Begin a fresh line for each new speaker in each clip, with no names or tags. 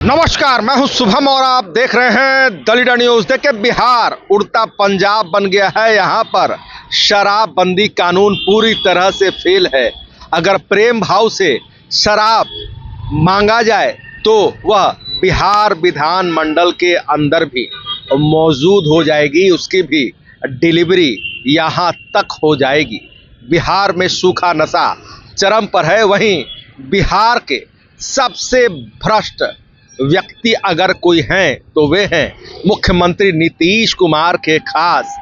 नमस्कार, मैं हूं शुभम और आप देख रहे हैं द लीडर न्यूज। देखिए, बिहार उड़ता पंजाब बन गया है। यहां पर शराबबंदी कानून पूरी तरह से फेल है। अगर प्रेम भाव से शराब मांगा जाए तो वह बिहार विधान मंडल के अंदर भी मौजूद हो जाएगी, उसकी भी डिलीवरी यहां तक हो जाएगी। बिहार में सूखा नशा चरम पर है। वहीं बिहार के सबसे भ्रष्ट व्यक्ति अगर कोई हैं तो वे हैं मुख्यमंत्री नीतीश कुमार के खास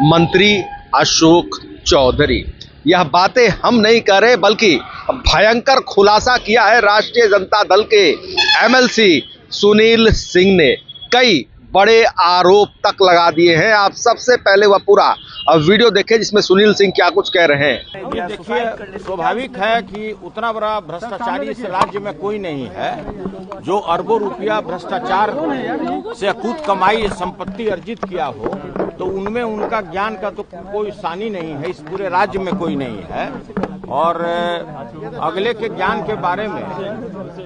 मंत्री अशोक चौधरी। यह बातें हम नहीं कर रहे, बल्कि भयंकर खुलासा किया है राष्ट्रीय जनता दल के एमएलसी सुनील सिंह ने। कई बड़े आरोप तक लगा दिए हैं। आप सबसे पहले वह पूरा वीडियो देखें जिसमें सुनील सिंह क्या कुछ कह रहे हैं।
देखिए, स्वाभाविक है कि उतना बड़ा भ्रष्टाचारी इस राज्य में कोई नहीं है जो अरबों रुपया भ्रष्टाचार से अकूत कमाई संपत्ति अर्जित किया हो, तो उनमें उनका ज्ञान का तो कोई सानी नहीं है। इस पूरे राज्य में कोई नहीं है। और अगले के ज्ञान के बारे में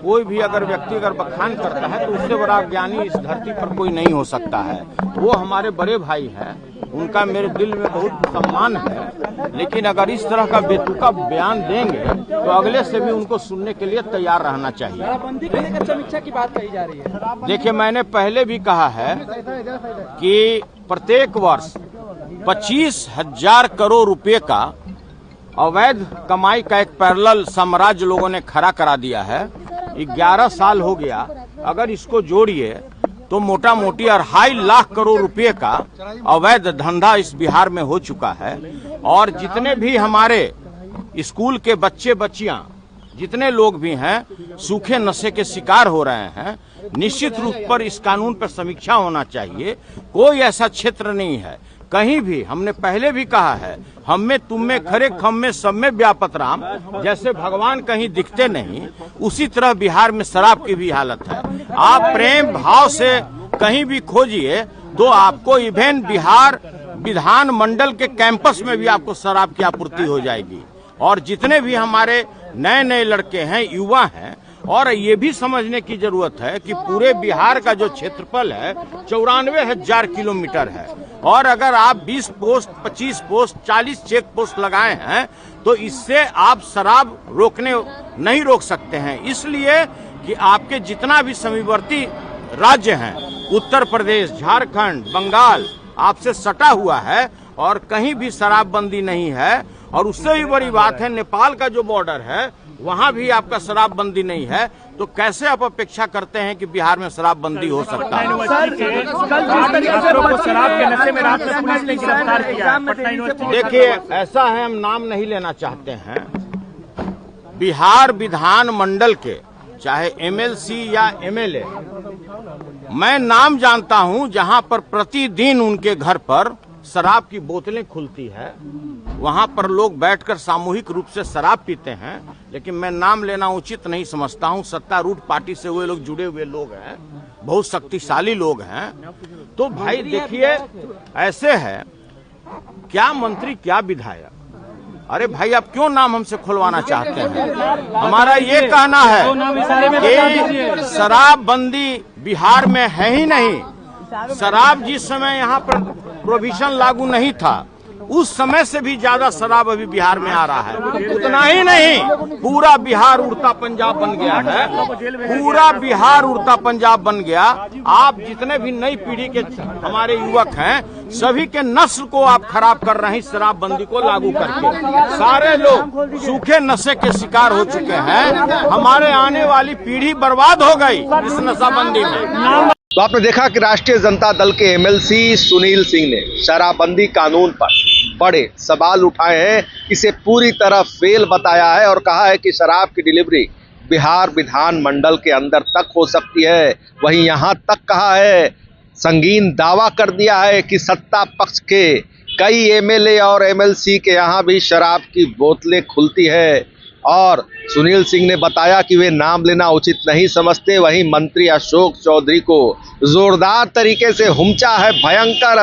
कोई भी अगर व्यक्ति अगर बखान करता है तो उससे बड़ा ज्ञानी इस धरती पर कोई नहीं हो सकता है। वो हमारे बड़े भाई हैं, उनका मेरे दिल में बहुत सम्मान है। लेकिन अगर इस तरह का बेतुका बयान देंगे तो अगले से भी उनको सुनने के लिए तैयार रहना चाहिए।
शराबबंदी को लेकर समीक्षा की बात कही जा रही है।
देखिए, मैंने पहले भी कहा है कि प्रत्येक वर्ष 25,000 करोड़ रुपए का अवैध कमाई का एक पैरेलल साम्राज्य लोगों ने खड़ा करा दिया है। 11 साल हो गया। अगर इसको जोड़िए तो मोटा मोटी 2.5 लाख करोड़ रुपए का अवैध धंधा इस बिहार में हो चुका है। और जितने भी हमारे स्कूल के बच्चे बच्चियां, जितने लोग भी हैं, सूखे नशे के शिकार हो रहे हैं। निश्चित रूप पर इस कानून पर समीक्षा होना चाहिए। कोई ऐसा क्षेत्र नहीं है कहीं भी, हमने पहले भी कहा है, हम में तुम में खरे खम में सब में व्यापत राम। जैसे भगवान कहीं दिखते नहीं, उसी तरह बिहार में शराब की भी हालत है। आप प्रेम भाव से कहीं भी खोजिए तो आपको इवेन बिहार विधान मंडल के कैंपस में भी आपको शराब की आपूर्ति हो जाएगी। और जितने भी हमारे नए नए लड़के हैं, युवा हैं, और ये भी समझने की जरूरत है कि पूरे बिहार का जो क्षेत्रफल है 94,000 किलोमीटर है। और अगर आप 20 पोस्ट, 25 पोस्ट, 40 चेक पोस्ट लगाए हैं तो इससे आप शराब नहीं रोक सकते हैं। इसलिए कि आपके जितना भी समीपवर्ती राज्य हैं, उत्तर प्रदेश, झारखंड, बंगाल, आपसे सटा हुआ है और कहीं भी शराबबंदी नहीं है। और उससे भी बड़ी बात है, नेपाल का जो बॉर्डर है वहां भी आपका शराबबंदी नहीं है। तो कैसे आप अपेक्षा करते हैं कि बिहार में शराबबंदी हो सकता है? देखिए, ऐसा है, हम नाम नहीं लेना चाहते हैं। बिहार विधान मंडल के चाहे एमएलसी या एमएलए, मैं नाम जानता हूं जहां पर प्रतिदिन उनके घर पर शराब की बोतलें खुलती है। वहां पर लोग बैठकर सामूहिक रूप से शराब पीते हैं। लेकिन मैं नाम लेना उचित नहीं समझता हूं। सत्तारूढ़ पार्टी से वे लोग जुड़े हुए लोग हैं, बहुत शक्तिशाली लोग हैं। तो भाई देखिए, ऐसे है, क्या मंत्री क्या विधायक। अरे भाई, आप क्यों नाम हमसे खुलवाना चाहते हैं? हमारा ये कहना है कि शराबबंदी बिहार में है ही नहीं। शराब जिस समय यहाँ पर प्रोहिबिशन लागू नहीं था, उस समय से भी ज्यादा शराब अभी बिहार में आ रहा है। उतना ही नहीं, पूरा बिहार उड़ता पंजाब बन गया है। पूरा बिहार उड़ता पंजाब बन गया। आप जितने भी नई पीढ़ी के हमारे युवक हैं, सभी के नस्ल को आप खराब कर रहे हैं शराबबंदी को लागू करके। सारे लोग सूखे नशे के शिकार हो चुके हैं। हमारे आने वाली पीढ़ी बर्बाद हो गई इस नशाबंदी में।
तो आपने देखा कि राष्ट्रीय जनता दल के एमएलसी सुनील सिंह ने शराबबंदी कानून पर बड़े सवाल उठाए हैं। इसे पूरी तरह फेल बताया है और कहा है कि शराब की डिलीवरी बिहार विधान मंडल के अंदर तक हो सकती है। वहीं यहां तक कहा है, संगीन दावा कर दिया है कि सत्ता पक्ष के कई एमएलए और एमएलसी के यहां भी शराब की बोतलें खुलती है। और सुनील सिंह ने बताया कि वे नाम लेना उचित नहीं समझते। वहीं मंत्री अशोक चौधरी को जोरदार तरीके से हुमचा है, भयंकर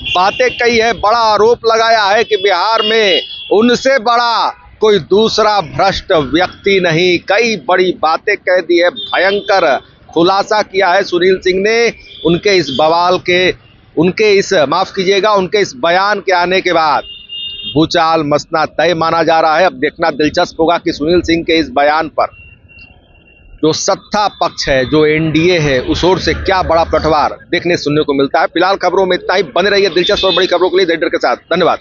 बातें कही है, बड़ा आरोप लगाया है कि बिहार में उनसे बड़ा कोई दूसरा भ्रष्ट व्यक्ति नहीं। कई बड़ी बातें कह दी है, भयंकर खुलासा किया है सुनील सिंह ने उनके इस बवाल के, उनके इस, माफ कीजिएगा, उनके इस बयान के आने के बाद भूचाल मसना तय माना जा रहा है। अब देखना दिलचस्प होगा कि सुनील सिंह के इस बयान पर जो सत्ता पक्ष है, जो एनडीए है, उस ओर से क्या बड़ा पलटवार देखने सुनने को मिलता है। फिलहाल खबरों में इतना ही। बने रहिए दिलचस्प और बड़ी खबरों के लिए द लीडर के साथ। धन्यवाद।